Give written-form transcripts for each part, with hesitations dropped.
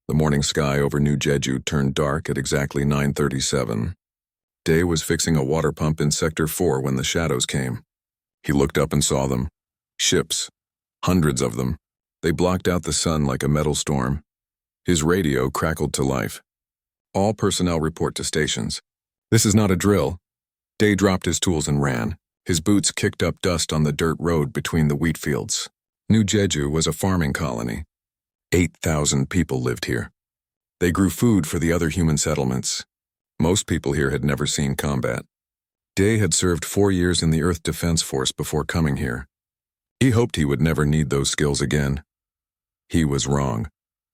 The morning sky over New Jeju turned dark at exactly 9:37. Day was fixing a water pump in Sector 4 when the shadows came. He looked up and saw them. Ships. Hundreds of them. They blocked out the sun like a metal storm. His radio crackled to life. All personnel report to stations. This is not a drill. Day dropped his tools and ran. His boots kicked up dust on the dirt road between the wheat fields. New Jeju was a farming colony. 8,000 people lived here. They grew food for the other human settlements. Most people here had never seen combat. Day had served 4 years in the Earth Defense Force before coming here. He hoped he would never need those skills again. He was wrong.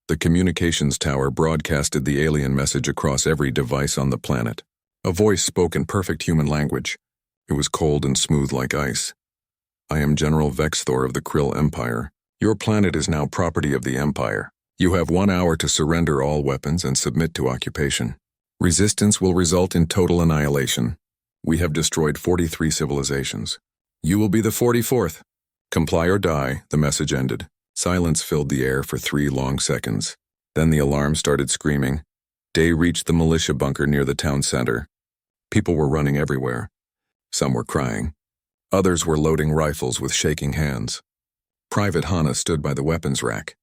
The communications tower broadcasted the alien message across every device on the planet. A voice spoke in perfect human language. It was cold and smooth like ice. I am General Vexthor of the Krill Empire. Your planet is now property of the Empire. You have 1 hour to surrender all weapons and submit to occupation. Resistance will result in total annihilation. We have destroyed 43 civilizations. You will be the 44th. Comply or die, the message ended. Silence filled the air for 3 long seconds. Then the alarm started screaming. Day reached the militia bunker near the town center. People were running everywhere. Some were crying. Others were loading rifles with shaking hands. Private Hannah stood by the weapons rack.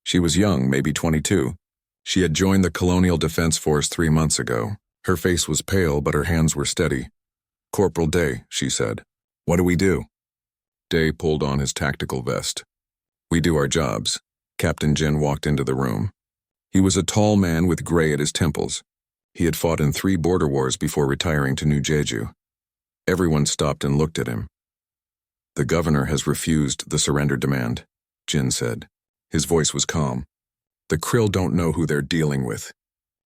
She was young, maybe 22. She had joined the Colonial Defense Force 3 months ago. Her face was pale, but her hands were steady. Corporal Day, she said. What do we do? Day pulled on his tactical vest. We do our jobs. Captain Jin walked into the room. He was a tall man with gray at his temples. He had fought in 3 border wars before retiring to New Jeju. Everyone stopped and looked at him. The governor has refused the surrender demand, Jin said. His voice was calm. The Krill don't know who they're dealing with.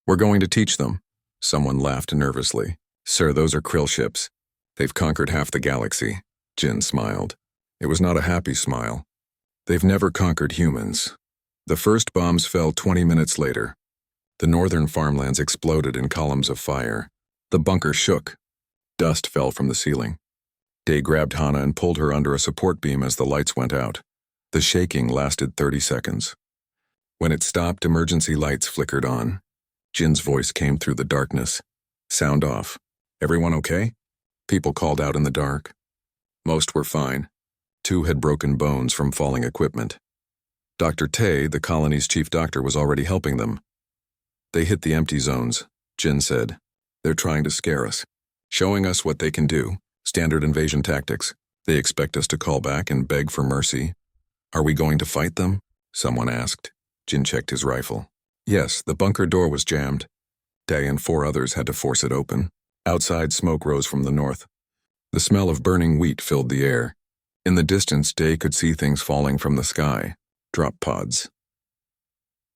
We're going to teach them. Someone laughed nervously. Sir, those are Krill ships. They've conquered half the galaxy. Jin smiled. It was not a happy smile. They've never conquered humans. The first bombs fell 20 minutes later. The northern farmlands exploded in columns of fire. The bunker shook. Dust fell from the ceiling. Day grabbed Hannah and pulled her under a support beam as the lights went out. The shaking lasted 30 seconds. When it stopped, emergency lights flickered on. Jin's voice came through the darkness. Sound off. Everyone okay? People called out in the dark. Most were fine. 2 had broken bones from falling equipment. Dr. Tay, the colony's chief doctor, was already helping them. They hit the empty zones, Jin said. They're trying to scare us, showing us what they can do. Standard invasion tactics. They expect us to call back and beg for mercy. Are we going to fight them? Someone asked. Jin checked his rifle. Yes, the bunker door was jammed. Day and 4 others had to force it open. Outside, smoke rose from the north. The smell of burning wheat filled the air. In the distance, Day could see things falling from the sky. Drop pods.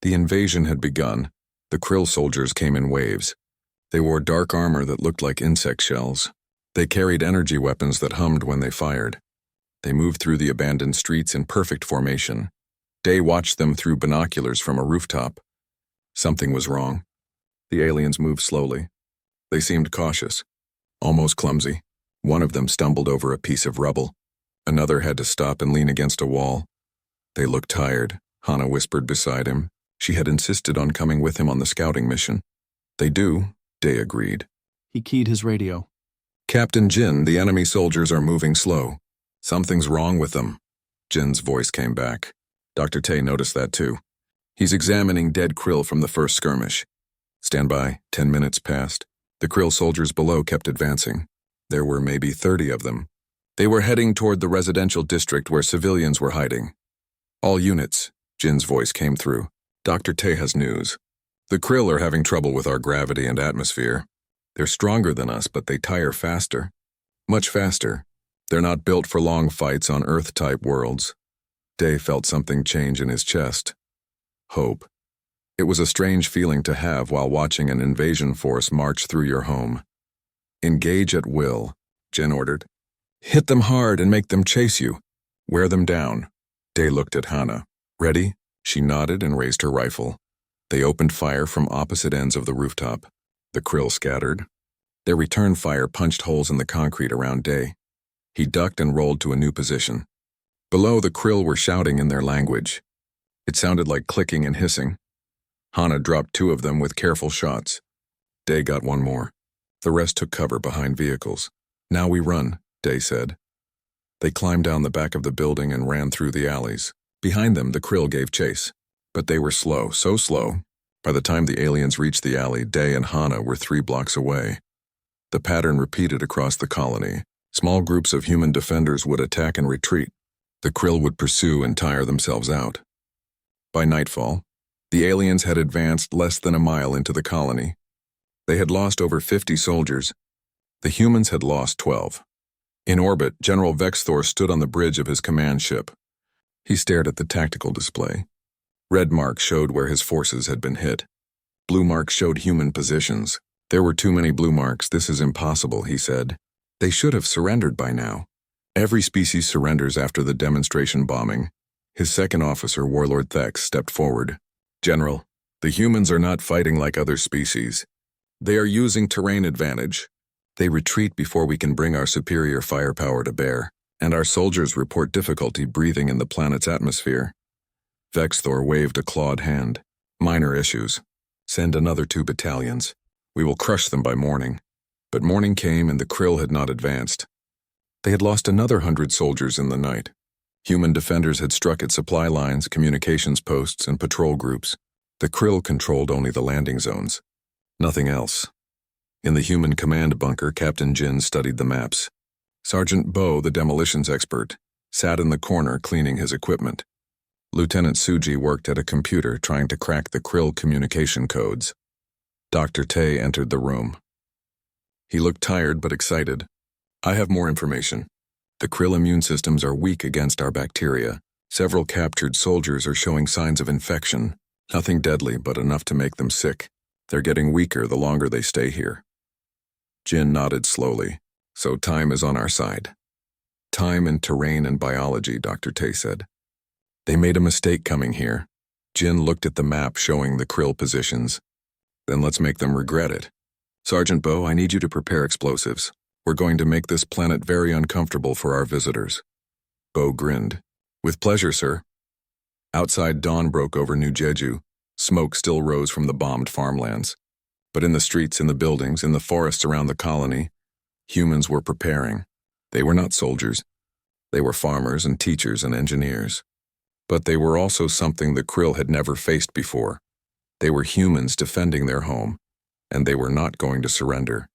The invasion had begun. The Krill soldiers came in waves. They wore dark armor that looked like insect shells. They carried energy weapons that hummed when they fired. They moved through the abandoned streets in perfect formation. Day watched them through binoculars from a rooftop. Something was wrong. The aliens moved slowly. They seemed cautious, almost clumsy. One of them stumbled over a piece of rubble. Another had to stop and lean against a wall. They looked tired, Hannah whispered beside him. She had insisted on coming with him on the scouting mission. They do, Day agreed. He keyed his radio. Captain Jin, the enemy soldiers are moving slow. Something's wrong with them. Jin's voice came back. Dr. Tay noticed that too. He's examining dead Krill from the first skirmish. Stand by. 10 minutes passed. The Krill soldiers below kept advancing. There were maybe 30 of them. They were heading toward the residential district where civilians were hiding. All units, Jin's voice came through. Dr. Tay has news. The Krill are having trouble with our gravity and atmosphere. They're stronger than us, but they tire faster. Much faster. They're not built for long fights on Earth-type worlds. Day felt something change in his chest. Hope. It was a strange feeling to have while watching an invasion force march through your home. Engage at will, Jin ordered. Hit them hard and make them chase you. Wear them down. Day looked at Hannah. Ready? She nodded and raised her rifle. They opened fire from opposite ends of the rooftop. The Krill scattered. Their return fire punched holes in the concrete around Day. He ducked and rolled to a new position. Below, the Krill were shouting in their language. It sounded like clicking and hissing. Hana dropped 2 of them with careful shots. Day got 1 more. The rest took cover behind vehicles. "Now we run," Day said. They climbed down the back of the building and ran through the alleys. Behind them, the Krill gave chase. But they were slow, so slow. By the time the aliens reached the alley, Day and Hana were 3 blocks away. The pattern repeated across the colony. Small groups of human defenders would attack and retreat. The Krill would pursue and tire themselves out. By nightfall, the aliens had advanced less than a mile into the colony. They had lost over 50 soldiers. The humans had lost 12. In orbit, General Vexthor stood on the bridge of his command ship. He stared at the tactical display. Red marks showed where his forces had been hit. Blue marks showed human positions. "There were too many blue marks. This is impossible," he said. "They should have surrendered by now." Every species surrenders after the demonstration bombing. His second officer, Warlord Thex, stepped forward. "General, the humans are not fighting like other species. They are using terrain advantage. They retreat before we can bring our superior firepower to bear, and our soldiers report difficulty breathing in the planet's atmosphere." Vexthor waved a clawed hand. "Minor issues. Send another 2 battalions. We will crush them by morning." But morning came and the Krill had not advanced. They had lost another 100 soldiers in the night. Human defenders had struck at supply lines, communications posts, and patrol groups. The Krill controlled only the landing zones. Nothing else. In the human command bunker, Captain Jin studied the maps. Sergeant Bo, the demolitions expert, sat in the corner cleaning his equipment. Lieutenant Suji worked at a computer trying to crack the Krill communication codes. Dr. Tay entered the room. He looked tired but excited. "I have more information. The Krill immune systems are weak against our bacteria. Several captured soldiers are showing signs of infection. Nothing deadly, but enough to make them sick. They're getting weaker the longer they stay here." Jin nodded slowly. "So time is on our side." "Time and terrain and biology," Dr. Tay said. "They made a mistake coming here." Jin looked at the map showing the Krill positions. "Then let's make them regret it. Sergeant Bo, I need you to prepare explosives. We're going to make this planet very uncomfortable for our visitors." Bo grinned. "With pleasure, sir." Outside, dawn broke over New Jeju. Smoke still rose from the bombed farmlands. But in the streets, in the buildings, in the forests around the colony, humans were preparing. They were not soldiers. They were farmers and teachers and engineers. But they were also something the Krill had never faced before. They were humans defending their home, and they were not going to surrender.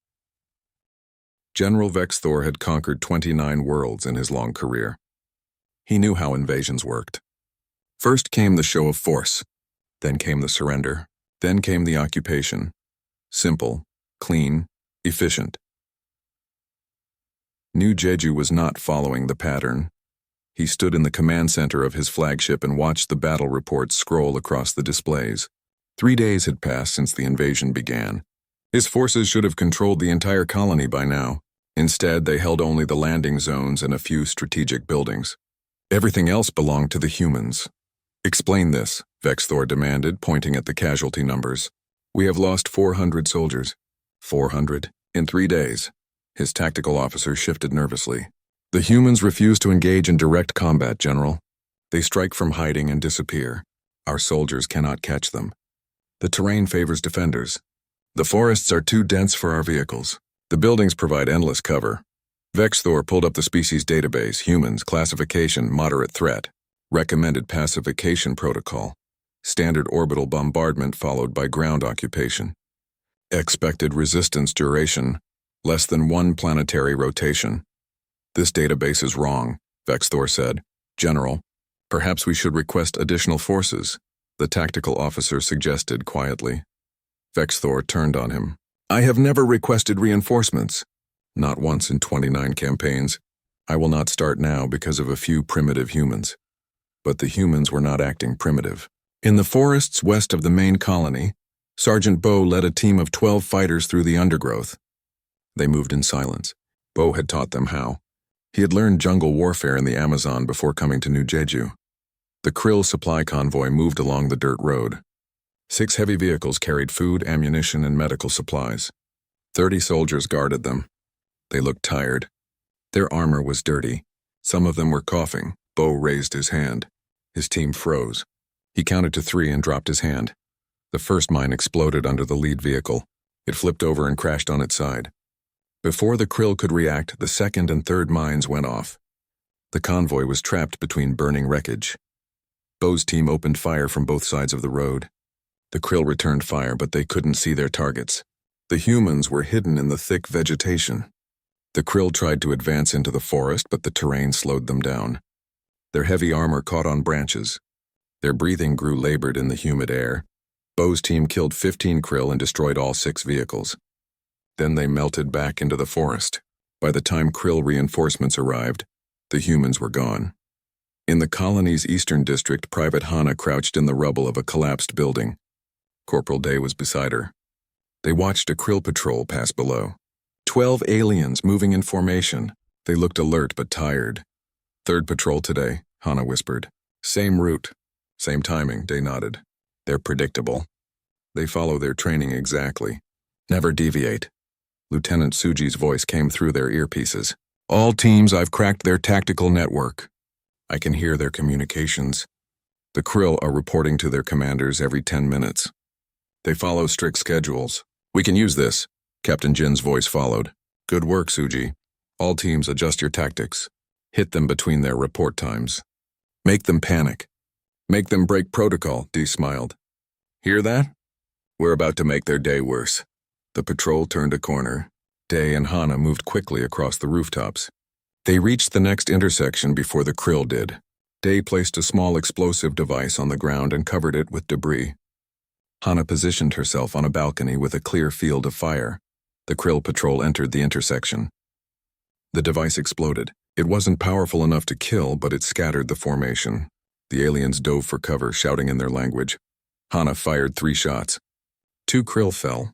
General Vexthor had conquered 29 worlds in his long career. He knew how invasions worked. First came the show of force, then came the surrender, then came the occupation. Simple, clean, efficient. New Jeju was not following the pattern. He stood in the command center of his flagship and watched the battle reports scroll across the displays. 3 days had passed since the invasion began. His forces should have controlled the entire colony by now. Instead, they held only the landing zones and a few strategic buildings. Everything else belonged to the humans. "Explain this," Vexthor demanded, pointing at the casualty numbers. "We have lost 400 soldiers." 400? In 3 days. His tactical officer shifted nervously. "The humans refuse to engage in direct combat, General. They strike from hiding and disappear. Our soldiers cannot catch them. The terrain favors defenders. The forests are too dense for our vehicles. The buildings provide endless cover." Vexthor pulled up the species database, humans, classification, moderate threat, recommended pacification protocol, standard orbital bombardment followed by ground occupation. Expected resistance duration, less than 1 planetary rotation. "This database is wrong," Vexthor said. "General, perhaps we should request additional forces," the tactical officer suggested quietly. Vexthor turned on him. "I have never requested reinforcements. Not once in 29 campaigns. I will not start now because of a few primitive humans." But the humans were not acting primitive. In the forests west of the main colony, Sergeant Bo led a team of 12 fighters through the undergrowth. They moved in silence. Bo had taught them how. He had learned jungle warfare in the Amazon before coming to New Jeju. The Krill supply convoy moved along the dirt road. 6 heavy vehicles carried food, ammunition, and medical supplies. 30 soldiers guarded them. They looked tired. Their armor was dirty. Some of them were coughing. Bo raised his hand. His team froze. He counted to 3 and dropped his hand. The first mine exploded under the lead vehicle. It flipped over and crashed on its side. Before the Krill could react, the second and third mines went off. The convoy was trapped between burning wreckage. Bo's team opened fire from both sides of the road. The Krill returned fire, but they couldn't see their targets. The humans were hidden in the thick vegetation. The Krill tried to advance into the forest, but the terrain slowed them down. Their heavy armor caught on branches. Their breathing grew labored in the humid air. Bo's team killed 15 Krill and destroyed all 6 vehicles. Then they melted back into the forest. By the time Krill reinforcements arrived, the humans were gone. In the colony's eastern district, Private Hannah crouched in the rubble of a collapsed building. Corporal Day was beside her. They watched a Krill patrol pass below. 12 aliens moving in formation. They looked alert but tired. "Third patrol today," Hannah whispered. "Same route. Same timing," Day nodded. "They're predictable. They follow their training exactly. Never deviate." Lieutenant Suji's voice came through their earpieces. "All teams, I've cracked their tactical network. I can hear their communications. The Krill are reporting to their commanders every 10 minutes. They follow strict schedules. We can use this," Captain Jin's voice followed. "Good work, Suji. All teams, adjust your tactics. Hit them between their report times. Make them panic. Make them break protocol," Dee smiled. "Hear that? We're about to make their day worse." The patrol turned a corner. Day and Hannah moved quickly across the rooftops. They reached the next intersection before the Krill did. Day placed a small explosive device on the ground and covered it with debris. Hannah positioned herself on a balcony with a clear field of fire. The Krill patrol entered the intersection. The device exploded. It wasn't powerful enough to kill, but it scattered the formation. The aliens dove for cover, shouting in their language. Hannah fired 3 shots. 2 Krill fell.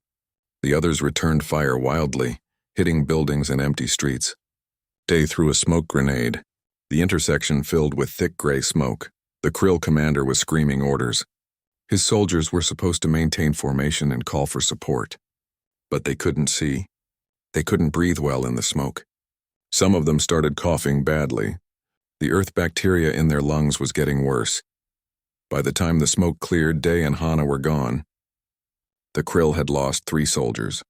The others returned fire wildly, hitting buildings and empty streets. Day threw a smoke grenade. The intersection filled with thick gray smoke. The Krill commander was screaming orders. His soldiers were supposed to maintain formation and call for support. But they couldn't see. They couldn't breathe well in the smoke. Some of them started coughing badly. The earth bacteria in their lungs was getting worse. By the time the smoke cleared, Day and Hannah were gone. The Krill had lost 3 soldiers.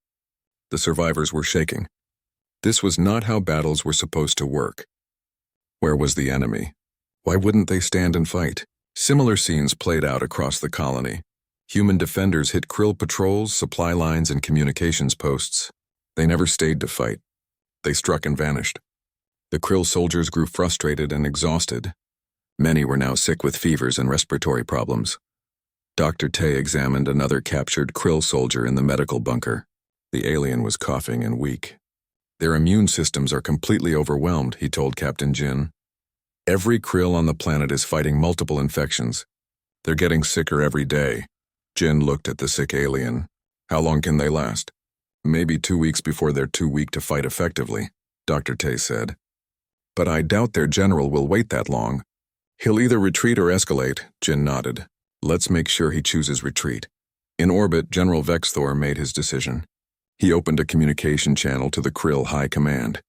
The survivors were shaking. This was not how battles were supposed to work. Where was the enemy? Why wouldn't they stand and fight? Similar scenes played out across the colony. Human defenders hit Krill patrols, supply lines, and communications posts. They never stayed to fight. They struck and vanished. The Krill soldiers grew frustrated and exhausted. Many were now sick with fevers and respiratory problems. Dr. Tay examined another captured Krill soldier in the medical bunker. The alien was coughing and weak. "Their immune systems are completely overwhelmed," he told Captain Jin. "Every Krill on the planet is fighting multiple infections. They're getting sicker every day." Jin looked at the sick alien. "How long can they last?" "Maybe 2 weeks before they're too weak to fight effectively," Dr. Tay said. "But I doubt their general will wait that long. He'll either retreat or escalate," Jin nodded. "Let's make sure he chooses retreat." In orbit, General Vexthor made his decision. He opened a communication channel to the Krill High Command.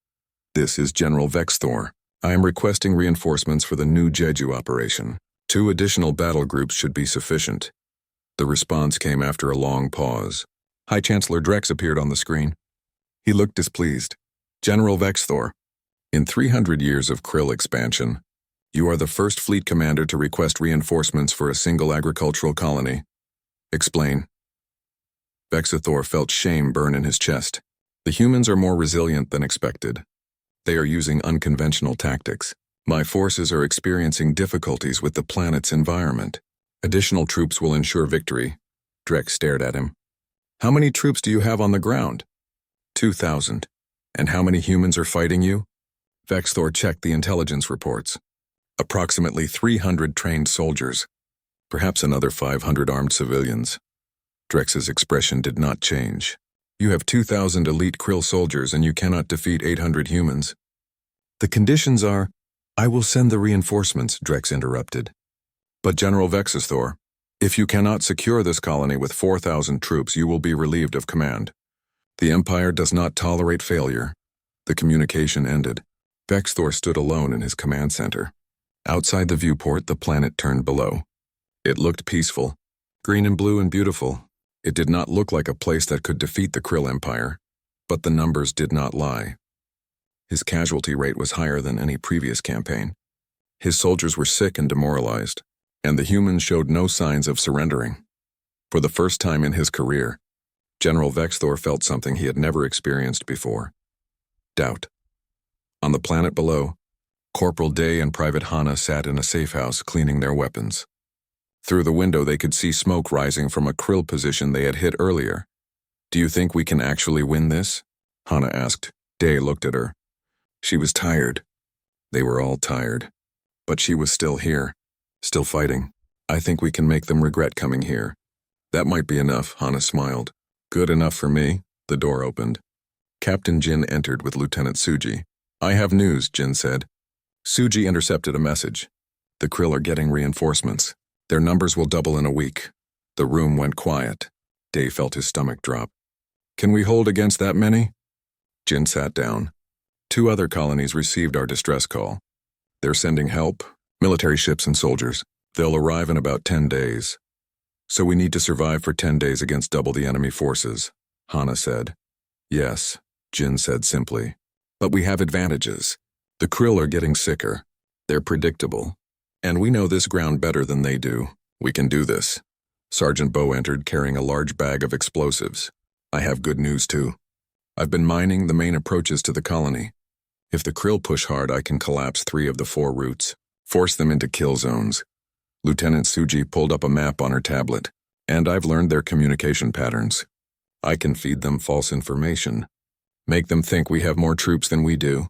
"This is General Vexthor. I am requesting reinforcements for the new Jeju operation. 2 additional battle groups should be sufficient." The response came after a long pause. High Chancellor Drex appeared on the screen. He looked displeased. "General Vexthor, in 300 years of Krill expansion, you are the first fleet commander to request reinforcements for a single agricultural colony. Explain." Vexthor felt shame burn in his chest. "The humans are more resilient than expected. They are using unconventional tactics. My forces are experiencing difficulties with the planet's environment. Additional troops will ensure victory." Drex stared at him. "How many troops do you have on the ground?" 2,000. "And how many humans are fighting you?" Vexthor checked the intelligence reports. "Approximately 300 trained soldiers. Perhaps another 500 armed civilians." Drex's expression did not change. "You have 2,000 elite Krill soldiers and you cannot defeat 800 humans." "The conditions are—" "I will send the reinforcements," Drex interrupted. "But General Vexthor, if you cannot secure this colony with 4,000 troops, you will be relieved of command. The Empire does not tolerate failure." The communication ended. Vexthor stood alone in his command center. Outside the viewport, the planet turned below. It looked peaceful. Green and blue and beautiful. It did not look like a place that could defeat the Krill Empire, but the numbers did not lie. His casualty rate was higher than any previous campaign. His soldiers were sick and demoralized, and the humans showed no signs of surrendering. For the first time in his career, General Vexthor felt something he had never experienced before: doubt. On the planet below, Corporal Day and Private Hana sat in a safe house cleaning their weapons. Through the window they could see smoke rising from a krill position they had hit earlier. "Do you think we can actually win this?" Hana asked. Day looked at her. She was tired. They were all tired. But she was still here, still fighting. "I think we can make them regret coming here." "That might be enough," Hana smiled. "Good enough for me." The door opened. Captain Jin entered with Lieutenant Suji. "I have news," Jin said. Suji intercepted a message. "The krill are getting reinforcements. Their numbers will double in a week." The room went quiet. Day felt his stomach drop. "Can we hold against that many?" Jin sat down. "2 other colonies received our distress call. They're sending help, military ships and soldiers. They'll arrive in about 10 days. So we need to survive for 10 days against double the enemy forces," Hana said. "Yes," Jin said simply. "But we have advantages. The krill are getting sicker. They're predictable. And we know this ground better than they do. We can do this." Sergeant Bo entered carrying a large bag of explosives. "I have good news too. I've been mining the main approaches to the colony. If the krill push hard, I can collapse 3 of the 4 routes, force them into kill zones." Lieutenant Suji pulled up a map on her tablet. "And I've learned their communication patterns. I can feed them false information. Make them think we have more troops than we do.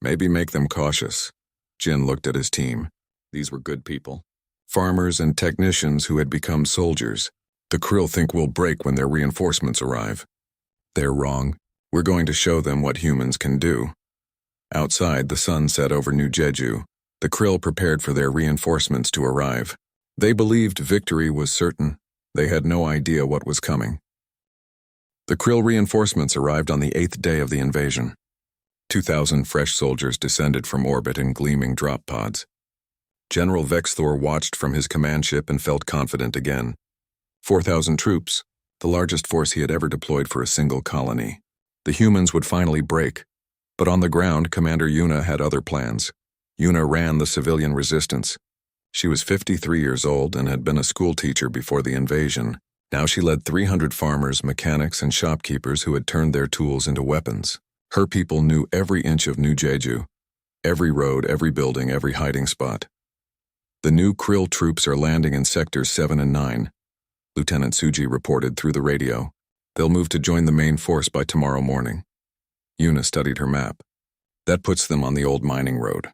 Maybe make them cautious." Jin looked at his team. These were good people. Farmers and technicians who had become soldiers. "The krill think we'll break when their reinforcements arrive. They're wrong. We're going to show them what humans can do." Outside, the sun set over New Jeju. The krill prepared for their reinforcements to arrive. They believed victory was certain. They had no idea what was coming. The krill reinforcements arrived on the 8th day of the invasion. 2,000 fresh soldiers descended from orbit in gleaming drop pods. General Vexthor watched from his command ship and felt confident again. 4,000 troops, the largest force he had ever deployed for a single colony. The humans would finally break. But on the ground, Commander Yuna had other plans. Yuna ran the civilian resistance. She was 53 years old and had been a schoolteacher before the invasion. Now she led 300 farmers, mechanics, and shopkeepers who had turned their tools into weapons. Her people knew every inch of New Jeju, every road, every building, every hiding spot. "The new krill troops are landing in sectors 7 and 9, Lieutenant Suji reported through the radio. "They'll move to join the main force by tomorrow morning." Yuna studied her map. "That puts them on the old mining road.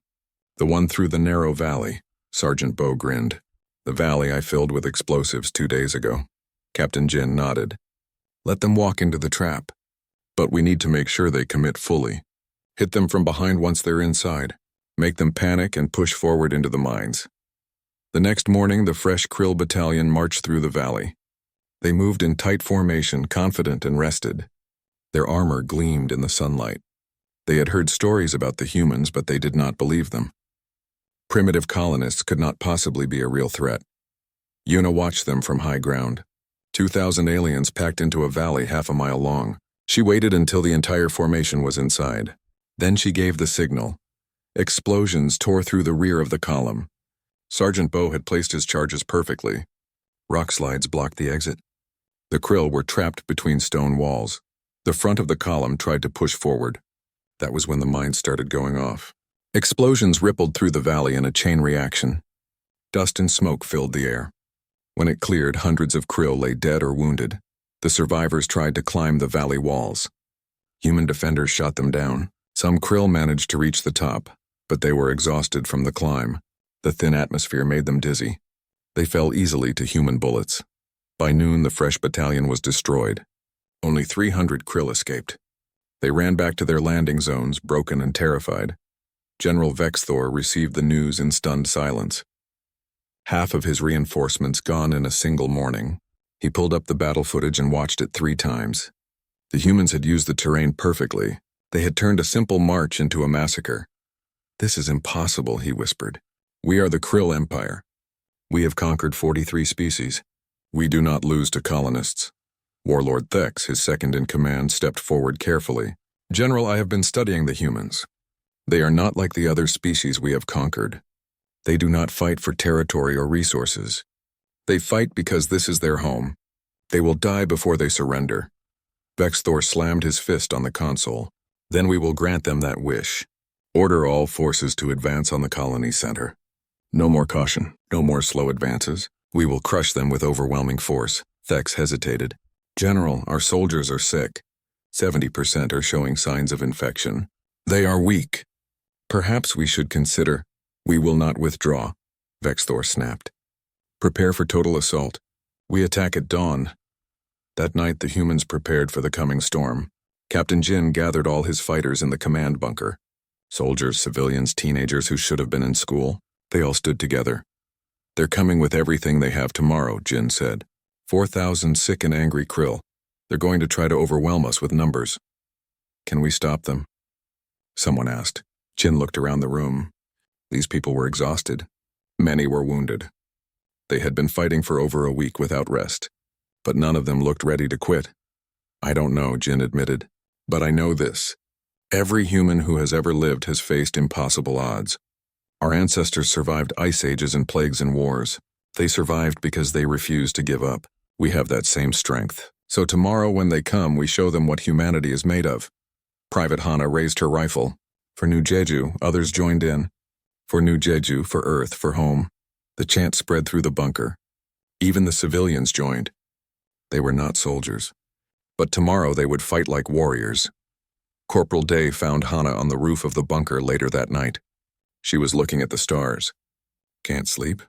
The one through the narrow valley." Sergeant Bo grinned. "The valley I filled with explosives 2 days ago." Captain Jin nodded. "Let them walk into the trap. But we need to make sure they commit fully. Hit them from behind once they're inside. Make them panic and push forward into the mines." The next morning, the fresh krill battalion marched through the valley. They moved in tight formation, confident and rested. Their armor gleamed in the sunlight. They had heard stories about the humans, but they did not believe them. Primitive colonists could not possibly be a real threat. Yuna watched them from high ground. 2,000 aliens packed into a valley half a mile long. She waited until the entire formation was inside. Then she gave the signal. Explosions tore through the rear of the column. Sergeant Bo had placed his charges perfectly. Rock slides blocked the exit. The krill were trapped between stone walls. The front of the column tried to push forward. That was when the mines started going off. Explosions rippled through the valley in a chain reaction. Dust and smoke filled the air. When it cleared, hundreds of krill lay dead or wounded. The survivors tried to climb the valley walls. Human defenders shot them down. Some krill managed to reach the top, but they were exhausted from the climb. The thin atmosphere made them dizzy. They fell easily to human bullets. By noon, the fresh battalion was destroyed. Only 300 krill escaped. They ran back to their landing zones, broken and terrified. General Vexthor received the news in stunned silence. Half of his reinforcements gone in a single morning. He pulled up the battle footage and watched it 3 times. The humans had used the terrain perfectly. They had turned a simple march into a massacre. "This is impossible," he whispered. "We are the Krill Empire. We have conquered 43 species. We do not lose to colonists. Warlord Thex, his second-in-command, stepped forward carefully. General, I have been studying the humans. They are not like the other species we have conquered. They do not fight for territory or resources. They fight because this is their home. They will die before they surrender. Vexthor slammed his fist on the console. Then we will grant them that wish. Order all forces to advance on the colony center. No more caution, no more slow advances. We will crush them with overwhelming force. Thex hesitated. General, our soldiers are sick. 70% are showing signs of infection. They are weak. Perhaps we should consider. We will not withdraw, Vexthor snapped. Prepare for total assault. We attack at dawn. That night the humans prepared for the coming storm. Captain Jin gathered all his fighters in the command bunker. Soldiers, civilians, teenagers who should have been in school. They all stood together. They're coming with everything they have tomorrow, Jin said. 4,000 sick and angry krill. They're going to try to overwhelm us with numbers. Can we stop them? Someone asked. Jin looked around the room. These people were exhausted. Many were wounded. They had been fighting for over a week without rest, but none of them looked ready to quit. I don't know, Jin admitted, but I know this. Every human who has ever lived has faced impossible odds. Our ancestors survived ice ages and plagues and wars. They survived because they refused to give up. We have that same strength. So tomorrow when they come, we show them what humanity is made of. Private Hana raised her rifle. For New Jeju, others joined in. For New Jeju, for Earth, for home. The chant spread through the bunker. Even the civilians joined. They were not soldiers. But tomorrow they would fight like warriors. Corporal Day found Hana on the roof of the bunker later that night. She was looking at the stars. Can't sleep?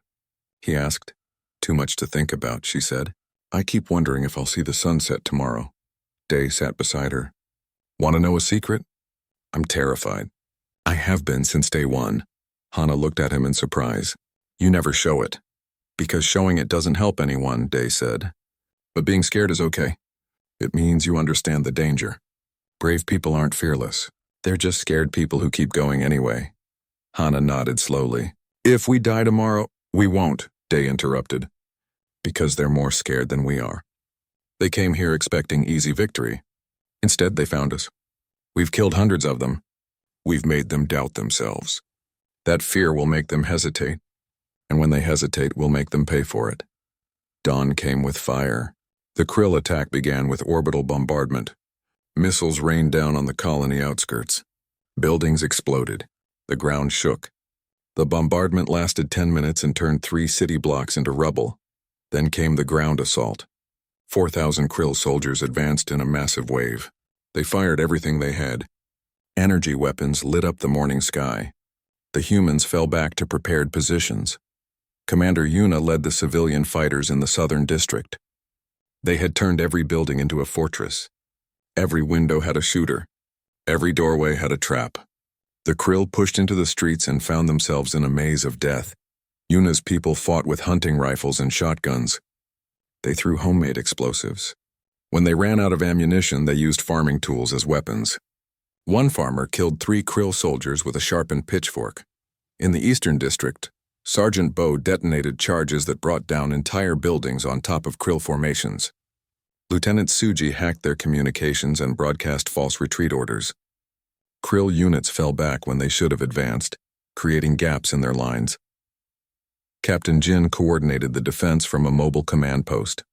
He asked. Too much to think about, she said. I keep wondering if I'll see the sunset tomorrow. Day sat beside her. Want to know a secret? I'm terrified. I have been since day one. Hana looked at him in surprise. You never show it. Because showing it doesn't help anyone, Day said. But being scared is okay. It means you understand the danger. Brave people aren't fearless. They're just scared people who keep going anyway. Hana nodded slowly. If we die tomorrow, we won't, Day interrupted. Because they're more scared than we are. They came here expecting easy victory. Instead, they found us. We've killed hundreds of them. We've made them doubt themselves. That fear will make them hesitate. And when they hesitate, we'll make them pay for it. Dawn came with fire. The krill attack began with orbital bombardment. Missiles rained down on the colony outskirts. Buildings exploded. The ground shook. The bombardment lasted 10 minutes and turned 3 city blocks into rubble. Then came the ground assault. 4,000 krill soldiers advanced in a massive wave. They fired everything they had. Energy weapons lit up the morning sky. The humans fell back to prepared positions. Commander Yuna led the civilian fighters in the southern district. They had turned every building into a fortress. Every window had a shooter. Every doorway had a trap. The krill pushed into the streets and found themselves in a maze of death. Yuna's people fought with hunting rifles and shotguns. They threw homemade explosives. When they ran out of ammunition, they used farming tools as weapons. One farmer killed 3 krill soldiers with a sharpened pitchfork. In the eastern district, Sergeant Bo detonated charges that brought down entire buildings on top of krill formations. Lieutenant Suji hacked their communications and broadcast false retreat orders. Krill units fell back when they should have advanced, creating gaps in their lines. Captain Jin coordinated the defense from a mobile command post.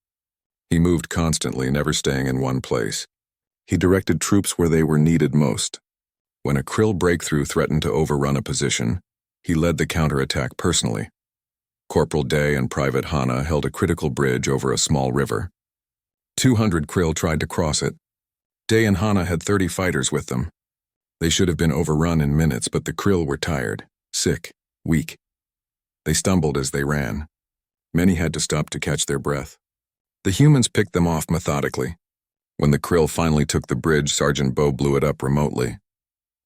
He moved constantly, never staying in one place. He directed troops where they were needed most. When a krill breakthrough threatened to overrun a position, he led the counterattack personally. Corporal Day and Private Hana held a critical bridge over a small river. 200 krill tried to cross it. Day and Hana had 30 fighters with them. They should have been overrun in minutes, but the krill were tired, sick, weak. They stumbled as they ran. Many had to stop to catch their breath. The humans picked them off methodically. When the krill finally took the bridge, Sergeant Bo blew it up remotely.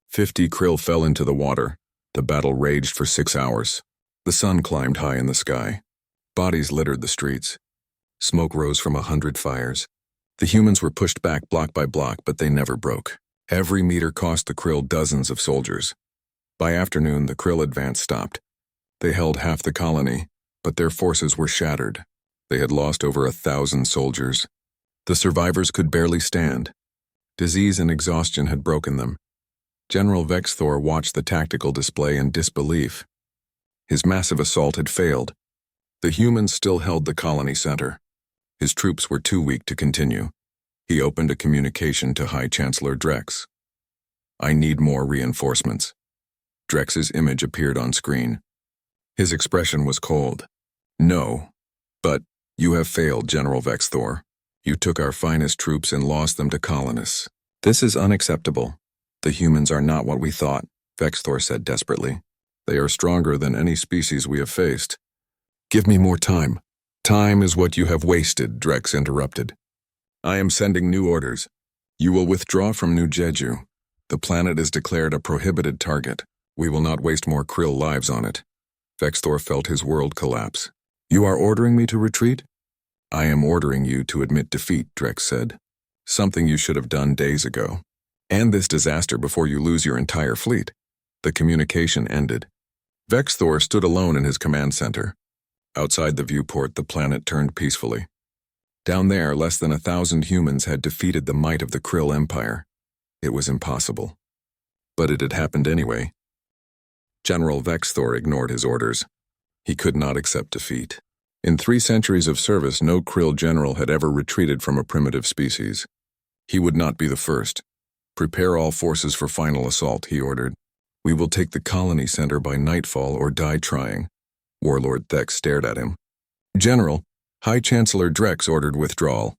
50 krill fell into the water. The battle raged for 6 hours. The sun climbed high in the sky. Bodies littered the streets. Smoke rose from 100 fires. The humans were pushed back block by block, but they never broke. Every meter cost the krill dozens of soldiers. By afternoon, the krill advance stopped. They held half the colony, but their forces were shattered. They had lost over 1,000 soldiers. The survivors could barely stand. Disease and exhaustion had broken them. General Vexthor watched the tactical display in disbelief. His massive assault had failed. The humans still held the colony center. His troops were too weak to continue. He opened a communication to High Chancellor Drex. "I need more reinforcements." Drex's image appeared on screen. His expression was cold. "No, but you have failed, General Vexthor. You took our finest troops and lost them to colonists. This is unacceptable. The humans are not what we thought," Vexthor said desperately. "They are stronger than any species we have faced." "Give me more time." "Time is what you have wasted," Drex interrupted. "I am sending new orders. You will withdraw from New Jeju. The planet is declared a prohibited target. We will not waste more Krill lives on it." Vexthor felt his world collapse. "You are ordering me to retreat?" "I am ordering you to admit defeat," Drex said. "Something you should have done days ago. End this disaster before you lose your entire fleet." The communication ended. Vexthor stood alone in his command center. Outside the viewport, the planet turned peacefully. Down there, less than 1,000 humans had defeated the might of the Krill Empire. It was impossible. But it had happened anyway. General Vexthor ignored his orders. He could not accept defeat. In 3 centuries of service, no Krill general had ever retreated from a primitive species. He would not be the first. "Prepare all forces for final assault," he ordered. "We will take the colony center by nightfall or die trying." Warlord Thex stared at him. "General, High Chancellor Drex ordered withdrawal.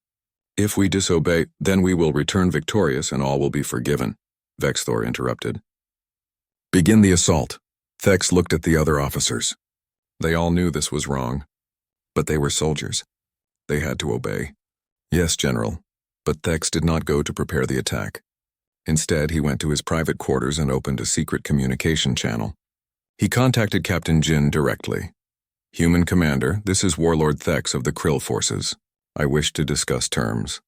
If we disobey, then we will return victorious and all will be forgiven," Vexthor interrupted. "Begin the assault." Thex looked at the other officers. They all knew this was wrong. But they were soldiers. They had to obey. "Yes, General." But Thex did not go to prepare the attack. Instead, he went to his private quarters and opened a secret communication channel. He contacted Captain Jin directly. "Human Commander, this is Warlord Thex of the Krill Forces. I wish to discuss terms."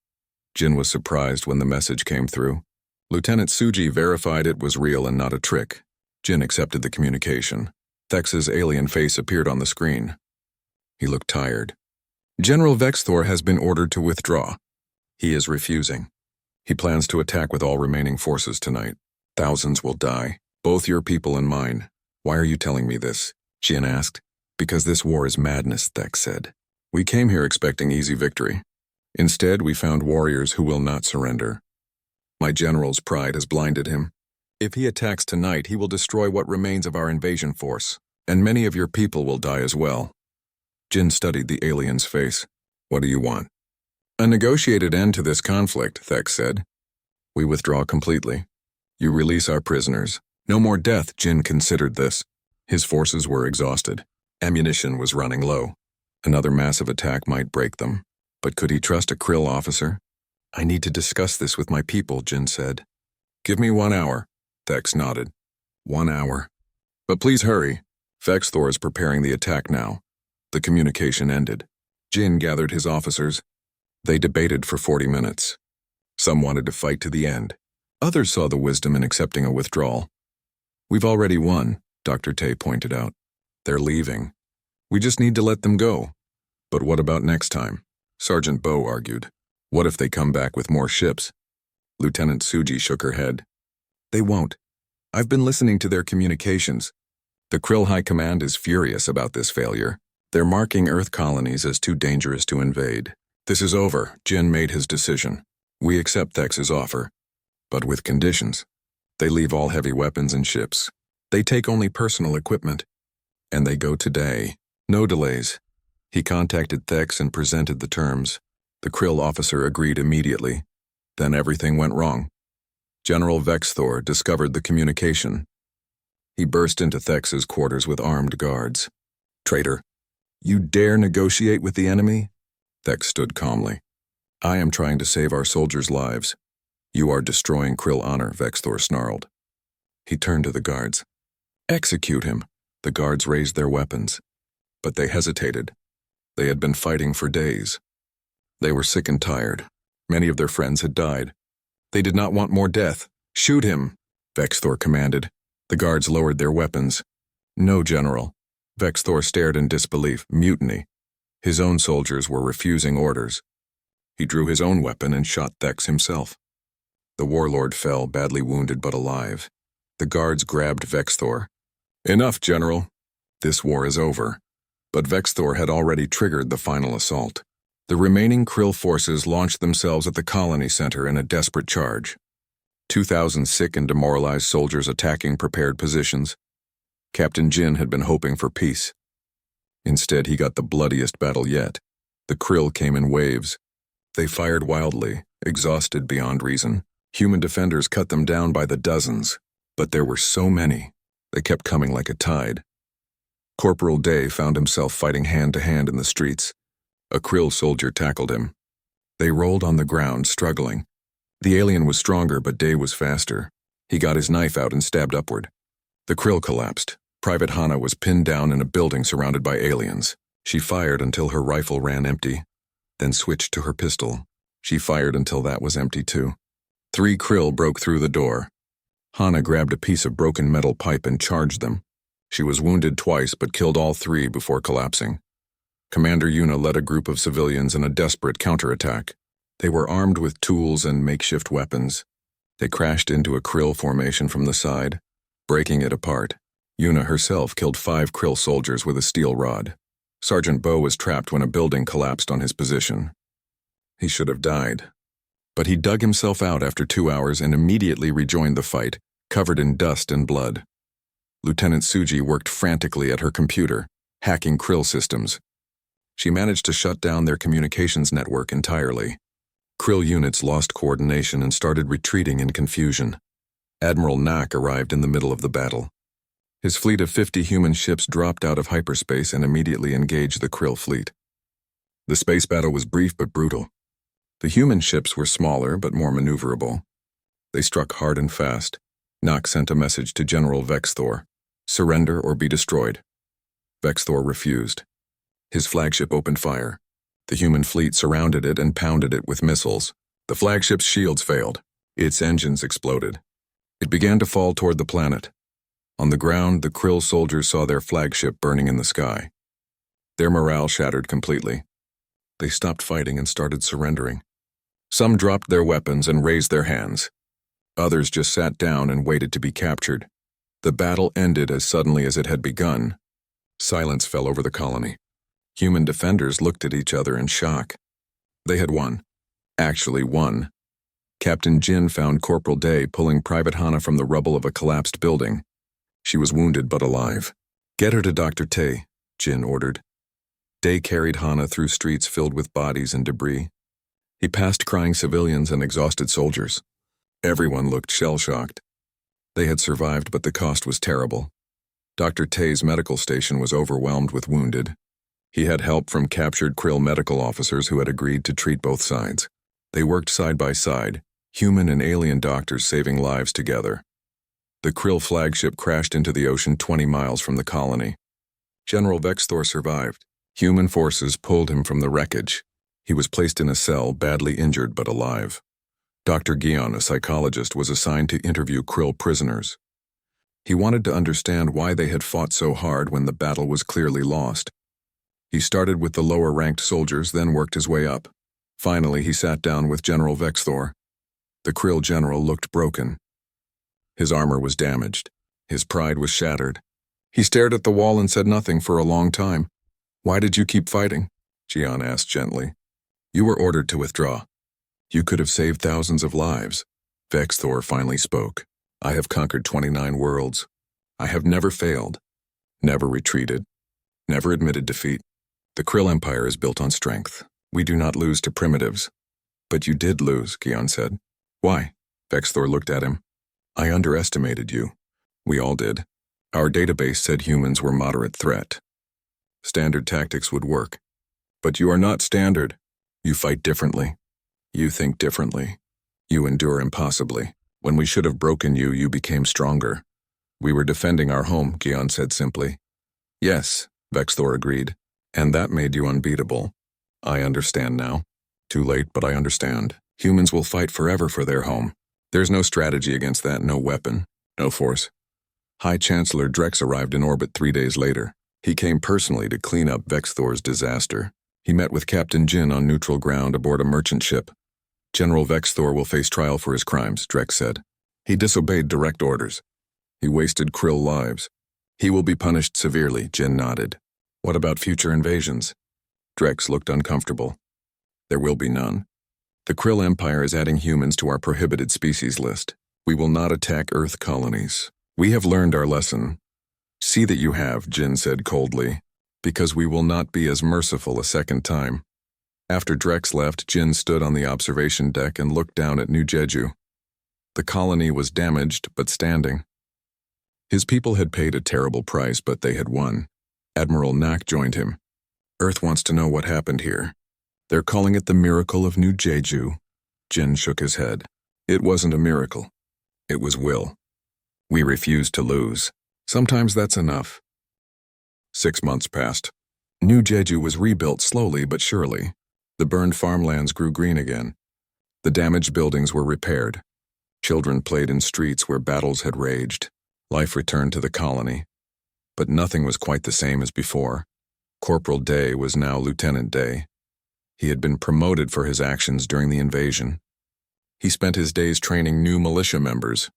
Jin was surprised when the message came through. Lieutenant Suji verified it was real and not a trick. Jin accepted the communication. Thex's alien face appeared on the screen. He looked tired. "General Vexthor has been ordered to withdraw. He is refusing. He plans to attack with all remaining forces tonight. Thousands will die, both your people and mine." "Why are you telling me this?" Jin asked. "Because this war is madness," Thex said. "We came here expecting easy victory. Instead, we found warriors who will not surrender. My general's pride has blinded him. If he attacks tonight, he will destroy what remains of our invasion force, and many of your people will die as well." Jin studied the alien's face. "What do you want?" "A negotiated end to this conflict," Thex said. "We withdraw completely. You release our prisoners. No more death." Jin considered this. His forces were exhausted. Ammunition was running low. Another massive attack might break them. But could he trust a Krill officer? "I need to discuss this with my people," Jin said. "Give me 1 hour." Thex nodded. 1 hour. "But please hurry. Vexthor is preparing the attack now." The communication ended. Jin gathered his officers. They debated for 40 minutes. Some wanted to fight to the end. Others saw the wisdom in accepting a withdrawal. "We've already won," Dr. Tay pointed out. "They're leaving. We just need to let them go." "But what about next time?" Sergeant Bow argued. "What if they come back with more ships?" Lieutenant Suji shook her head. "They won't. I've been listening to their communications. The Krill High Command is furious about this failure. They're marking Earth colonies as too dangerous to invade. This is over." Jin made his decision. "We accept Thex's offer, but with conditions. They leave all heavy weapons and ships. They take only personal equipment. And they go today. No delays." He contacted Thex and presented the terms. The Krill officer agreed immediately. Then everything went wrong. General Vexthor discovered the communication. He burst into Thex's quarters with armed guards. "Traitor, you dare negotiate with the enemy?" Thex stood calmly. "I am trying to save our soldiers' lives. You are destroying Krill honor," Vexthor snarled. He turned to the guards. "Execute him." The guards raised their weapons. But they hesitated. They had been fighting for days. They were sick and tired. Many of their friends had died. They did not want more death. "Shoot him," Vexthor commanded. The guards lowered their weapons. "No, General." Vexthor stared in disbelief. "Mutiny." His own soldiers were refusing orders. He drew his own weapon and shot Thex himself. The warlord fell, badly wounded but alive. The guards grabbed Vexthor. "Enough, General. This war is over." But Vexthor had already triggered the final assault. The remaining Krill forces launched themselves at the colony center in a desperate charge. 2,000 sick and demoralized soldiers attacking prepared positions. Captain Jin had been hoping for peace. Instead, he got the bloodiest battle yet. The Krill came in waves. They fired wildly, exhausted beyond reason. Human defenders cut them down by the dozens, but there were so many. They kept coming like a tide. Corporal Day found himself fighting hand-to-hand in the streets. A Krill soldier tackled him. They rolled on the ground, struggling. The alien was stronger, but Day was faster. He got his knife out and stabbed upward. The Krill collapsed. Private Hana was pinned down in a building surrounded by aliens. She fired until her rifle ran empty, then switched to her pistol. She fired until that was empty too. 3 Krill broke through the door. Hana grabbed a piece of broken metal pipe and charged them. She was wounded twice but killed all 3 before collapsing. Commander Yuna led a group of civilians in a desperate counterattack. They were armed with tools and makeshift weapons. They crashed into a Krill formation from the side, breaking it apart. Yuna herself killed 5 Krill soldiers with a steel rod. Sergeant Bo was trapped when a building collapsed on his position. He should have died. But he dug himself out after 2 hours and immediately rejoined the fight, covered in dust and blood. Lieutenant Suji worked frantically at her computer, hacking Krill systems. She managed to shut down their communications network entirely. Krill units lost coordination and started retreating in confusion. Admiral Nak arrived in the middle of the battle. His fleet of 50 human ships dropped out of hyperspace and immediately engaged the Krill fleet. The space battle was brief but brutal. The human ships were smaller but more maneuverable. They struck hard and fast. Nak sent a message to General Vexthor: "Surrender or be destroyed." Vexthor refused. His flagship opened fire. The human fleet surrounded it and pounded it with missiles. The flagship's shields failed. Its engines exploded. It began to fall toward the planet. On the ground, the Krill soldiers saw their flagship burning in the sky. Their morale shattered completely. They stopped fighting and started surrendering. Some dropped their weapons and raised their hands. Others just sat down and waited to be captured. The battle ended as suddenly as it had begun. Silence fell over the colony. Human defenders looked at each other in shock. They had won. Actually won. Captain Jin found Corporal Day pulling Private Hana from the rubble of a collapsed building. She was wounded but alive. "Get her to Dr. Tay," Jin ordered. Day carried Hana through streets filled with bodies and debris. He passed crying civilians and exhausted soldiers. Everyone looked shell-shocked. They had survived, but the cost was terrible. Dr. Tay's medical station was overwhelmed with wounded. He had help from captured Krill medical officers who had agreed to treat both sides. They worked side by side, human and alien doctors saving lives together. The Krill flagship crashed into the ocean 20 miles from the colony. General Vexthor survived. Human forces pulled him from the wreckage. He was placed in a cell, badly injured but alive. Dr. Gion, a psychologist, was assigned to interview Krill prisoners. He wanted to understand why they had fought so hard when the battle was clearly lost. He started with the lower-ranked soldiers, then worked his way up. Finally, he sat down with General Vexthor. The Krill general looked broken. His armor was damaged. His pride was shattered. He stared at the wall and said nothing for a long time. "Why did you keep fighting?" Gian asked gently. "You were ordered to withdraw. You could have saved thousands of lives." Vexthor finally spoke. "I have conquered 29 worlds. I have never failed, never retreated, never admitted defeat. The Krill Empire is built on strength. We do not lose to primitives." "But you did lose," Gian said. "Why?" Vexthor looked at him. "I underestimated you. We all did. Our database said humans were moderate threat. Standard tactics would work. But you are not standard. You fight differently. You think differently. You endure impossibly. When we should have broken you, you became stronger." "We were defending our home," Gian said simply. "Yes," Vexthor agreed. "And that made you unbeatable. I understand now. Too late, but I understand. Humans will fight forever for their home. There's no strategy against that, no weapon, no force." High Chancellor Drex arrived in orbit 3 days later. He came personally to clean up Vexthor's disaster. He met with Captain Jin on neutral ground aboard a merchant ship. General Vex Thor will face trial for his crimes, Drex said. He disobeyed direct orders. He wasted Krill lives. He will be punished severely, Jin nodded. What about future invasions? Drex looked uncomfortable. There will be none. The Krill Empire is adding humans to our prohibited species list. We will not attack Earth colonies. We have learned our lesson. See that you have, Jin said coldly, because we will not be as merciful a second time. After Drex left, Jin stood on the observation deck and looked down at New Jeju. The colony was damaged but standing. His people had paid a terrible price, but they had won. Admiral Nak joined him. Earth wants to know what happened here. They're calling it the miracle of New Jeju. Jin shook his head. It wasn't a miracle. It was will. We refused to lose. Sometimes that's enough. 6 months passed. New Jeju was rebuilt slowly but surely. The burned farmlands grew green again. The damaged buildings were repaired. Children played in streets where battles had raged. Life returned to the colony. But nothing was quite the same as before. Corporal Day was now Lieutenant Day. He had been promoted for his actions during the invasion. He spent his days training new militia members.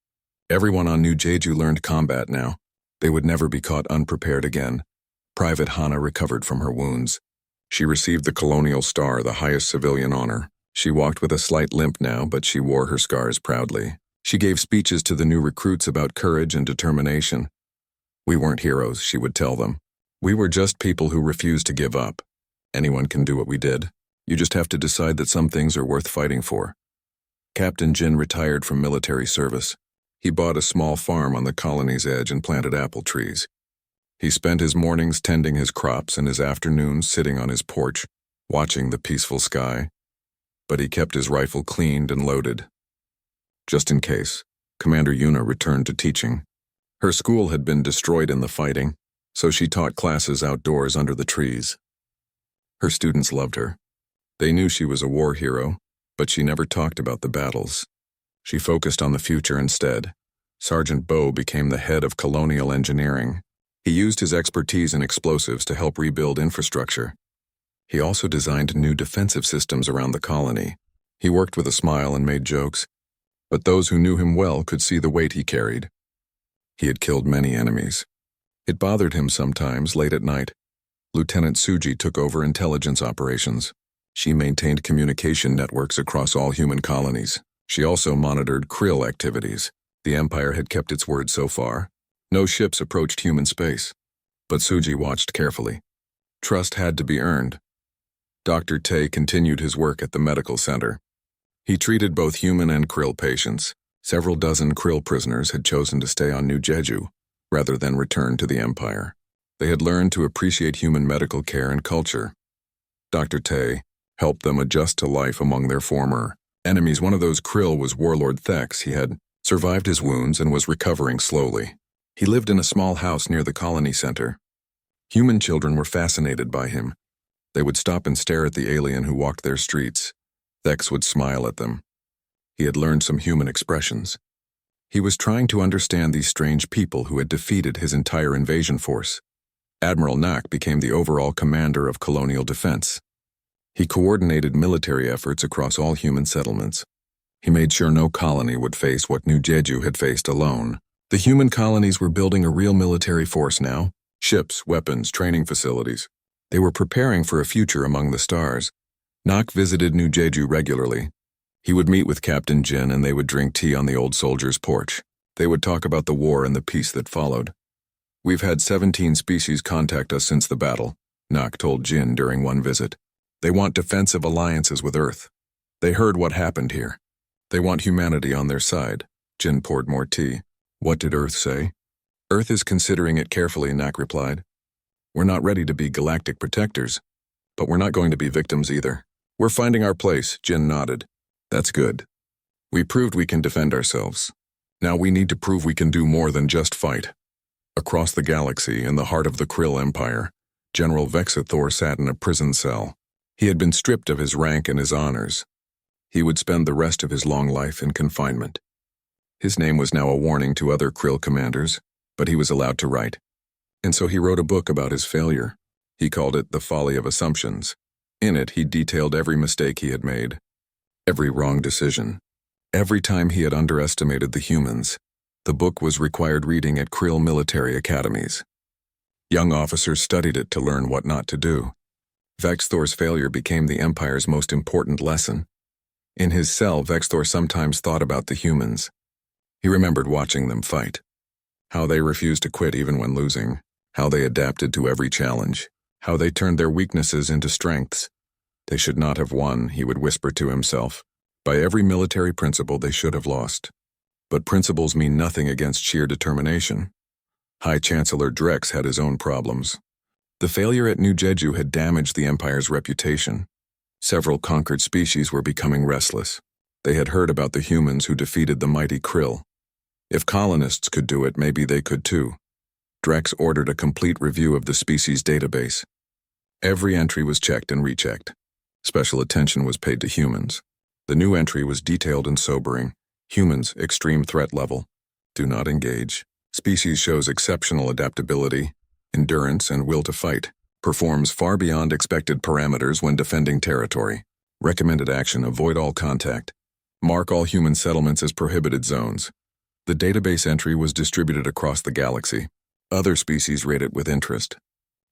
Everyone on New Jeju learned combat now. They would never be caught unprepared again. Private Hana recovered from her wounds. She received the Colonial Star, the highest civilian honor. She walked with a slight limp now, but she wore her scars proudly. She gave speeches to the new recruits about courage and determination. We weren't heroes, she would tell them. We were just people who refused to give up. Anyone can do what we did. You just have to decide that some things are worth fighting for. Captain Jin retired from military service. He bought a small farm on the colony's edge and planted apple trees. He spent his mornings tending his crops and his afternoons sitting on his porch, watching the peaceful sky. But he kept his rifle cleaned and loaded. Just in case, Commander Yuna returned to teaching. Her school had been destroyed in the fighting, so she taught classes outdoors under the trees. Her students loved her. They knew she was a war hero, but she never talked about the battles. She focused on the future instead. Sergeant Bo became the head of colonial engineering. He used his expertise in explosives to help rebuild infrastructure. He also designed new defensive systems around the colony. He worked with a smile and made jokes, but those who knew him well could see the weight he carried. He had killed many enemies. It bothered him sometimes late at night. Lieutenant Suji took over intelligence operations. She maintained communication networks across all human colonies. She also monitored Krill activities. The Empire had kept its word so far. No ships approached human space. But Suji watched carefully. Trust had to be earned. Dr. Tay continued his work at the medical center. He treated both human and Krill patients. Several dozen Krill prisoners had chosen to stay on New Jeju, rather than return to the Empire. They had learned to appreciate human medical care and culture. Dr. Tay helped them adjust to life among their former enemies. One of those Krill was Warlord Thex. He had survived his wounds and was recovering slowly. He lived in a small house near the colony center. Human children were fascinated by him. They would stop and stare at the alien who walked their streets. Thex would smile at them. He had learned some human expressions. He was trying to understand these strange people who had defeated his entire invasion force. Admiral Nak became the overall commander of colonial defense. He coordinated military efforts across all human settlements. He made sure no colony would face what New Jeju had faced alone. The human colonies were building a real military force now. Ships, weapons, training facilities. They were preparing for a future among the stars. Nak visited New Jeju regularly. He would meet with Captain Jin and they would drink tea on the old soldier's porch. They would talk about the war and the peace that followed. We've had 17 species contact us since the battle, Nak told Jin during one visit. They want defensive alliances with Earth. They heard what happened here. They want humanity on their side. Jin poured more tea. What did Earth say? Earth is considering it carefully, Nak replied. We're not ready to be galactic protectors, but we're not going to be victims either. We're finding our place, Jin nodded. That's good. We proved we can defend ourselves. Now we need to prove we can do more than just fight. Across the galaxy, in the heart of the Krill Empire, General Vexathor sat in a prison cell. He had been stripped of his rank and his honors. He would spend the rest of his long life in confinement. His name was now a warning to other Krill commanders, but he was allowed to write. And so he wrote a book about his failure. He called it The Folly of Assumptions. In it, he detailed every mistake he had made, every wrong decision, every time he had underestimated the humans. The book was required reading at Krill military academies. Young officers studied it to learn what not to do. Vexthor's failure became the Empire's most important lesson. In his cell, Vexthor sometimes thought about the humans. He remembered watching them fight. How they refused to quit even when losing. How they adapted to every challenge. How they turned their weaknesses into strengths. They should not have won, he would whisper to himself. By every military principle, they should have lost. But principles mean nothing against sheer determination. High Chancellor Drex had his own problems. The failure at New Jeju had damaged the Empire's reputation. Several conquered species were becoming restless. They had heard about the humans who defeated the mighty Krill. If colonists could do it, maybe they could too. Drex ordered a complete review of the species database. Every entry was checked and rechecked. Special attention was paid to humans. The new entry was detailed and sobering. Humans, extreme threat level. Do not engage. Species shows exceptional adaptability, endurance, and will to fight. Performs far beyond expected parameters when defending territory. Recommended action: avoid all contact. Mark all human settlements as prohibited zones. The database entry was distributed across the galaxy. Other species read it with interest.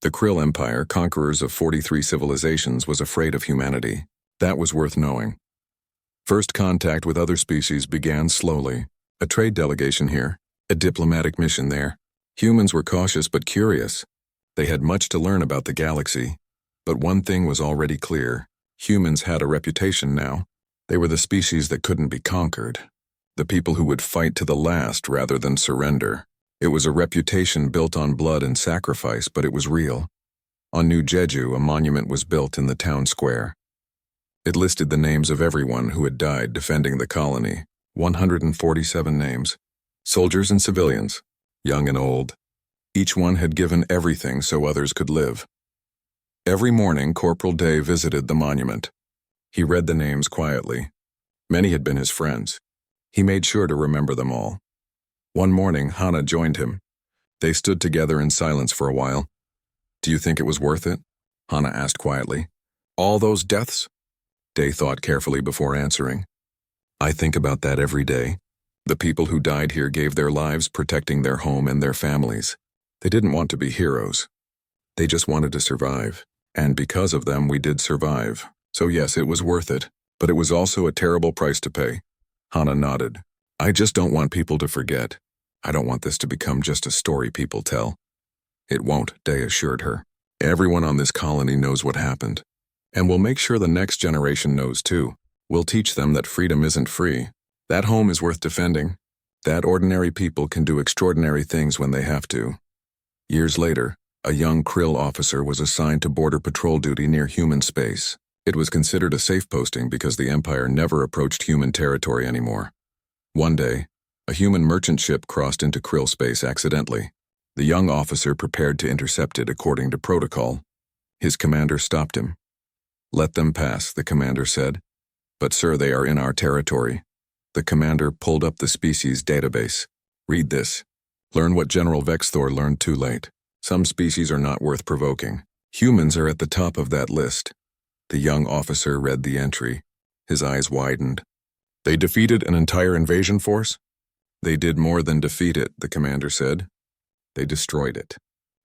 The Krill Empire, conquerors of 43 civilizations, was afraid of humanity. That was worth knowing. First contact with other species began slowly. A trade delegation here, a diplomatic mission there. Humans were cautious but curious. They had much to learn about the galaxy. But one thing was already clear. Humans had a reputation now. They were the species that couldn't be conquered. The people who would fight to the last rather than surrender. It was a reputation built on blood and sacrifice, but it was real. On New Jeju, a monument was built in the town square. It listed the names of everyone who had died defending the colony. 147 names. Soldiers and civilians, young and old. Each one had given everything so others could live. Every morning, Corporal Day visited the monument. He read the names quietly. Many had been his friends. He made sure to remember them all. One morning, Hana joined him. They stood together in silence for a while. "Do you think it was worth it?" Hana asked quietly. "All those deaths?" Day thought carefully before answering. "I think about that every day. The people who died here gave their lives protecting their home and their families. They didn't want to be heroes. They just wanted to survive. And because of them, we did survive. So yes, it was worth it. But it was also a terrible price to pay." Hana nodded. "I just don't want people to forget. I don't want this to become just a story people tell." "It won't," Day assured her. "Everyone on this colony knows what happened. And we'll make sure the next generation knows too. We'll teach them that freedom isn't free. That home is worth defending. That ordinary people can do extraordinary things when they have to." Years later, a young Krill officer was assigned to border patrol duty near human space. It was considered a safe posting because the Empire never approached human territory anymore. One day, a human merchant ship crossed into Krill space accidentally. The young officer prepared to intercept it according to protocol. His commander stopped him. "Let them pass," the commander said. "But sir, they are in our territory." The commander pulled up the species database. "Read this. Learn what General Vexthor learned too late. Some species are not worth provoking. Humans are at the top of that list." The young officer read the entry. His eyes widened. "They defeated an entire invasion force?" "They did more than defeat it," the commander said. "They destroyed it.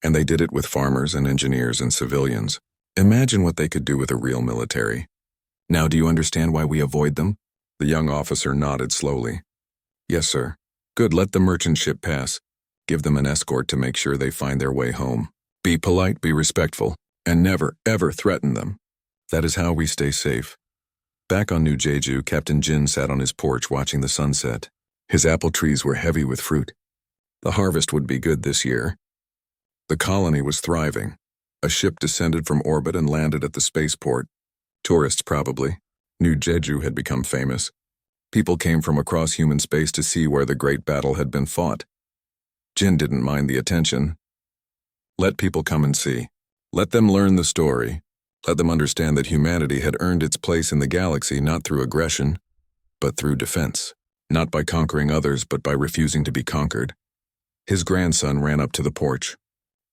And they did it with farmers and engineers and civilians. Imagine what they could do with a real military. Now do you understand why we avoid them?" The young officer nodded slowly. "Yes, sir." "Good, let the merchant ship pass. Give them an escort to make sure they find their way home. Be polite, be respectful, and never, ever threaten them. That is how we stay safe." Back on New Jeju, Captain Jin sat on his porch watching the sunset. His apple trees were heavy with fruit. The harvest would be good this year. The colony was thriving. A ship descended from orbit and landed at the spaceport. Tourists, probably. New Jeju had become famous. People came from across human space to see where the great battle had been fought. Jin didn't mind the attention. Let people come and see. Let them learn the story. Let them understand that humanity had earned its place in the galaxy not through aggression, but through defense. Not by conquering others, but by refusing to be conquered. His grandson ran up to the porch.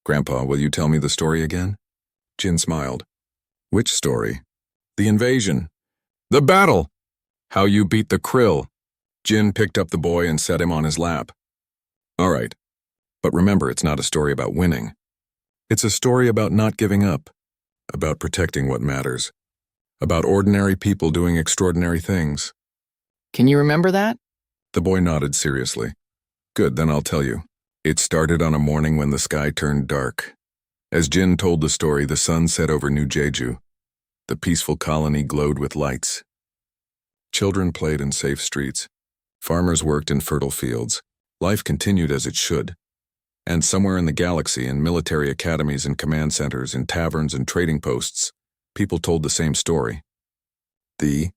"Grandpa, will you tell me the story again?" Jin smiled. Which story? The invasion. The battle! How you beat the krill. Jin picked up the boy and set him on his lap. All right, but remember, it's not a story about winning. It's a story about not giving up, about protecting what matters, about ordinary people doing extraordinary things. Can you remember that? The boy nodded seriously. Good, then I'll tell you. It started on a morning when the sky turned dark. As Jin told the story, the sun set over New Jeju. The peaceful colony glowed with lights. Children played in safe streets. Farmers worked in fertile fields. Life continued as it should. And somewhere in the galaxy, in military academies and command centers, in taverns and trading posts, people told the same story. The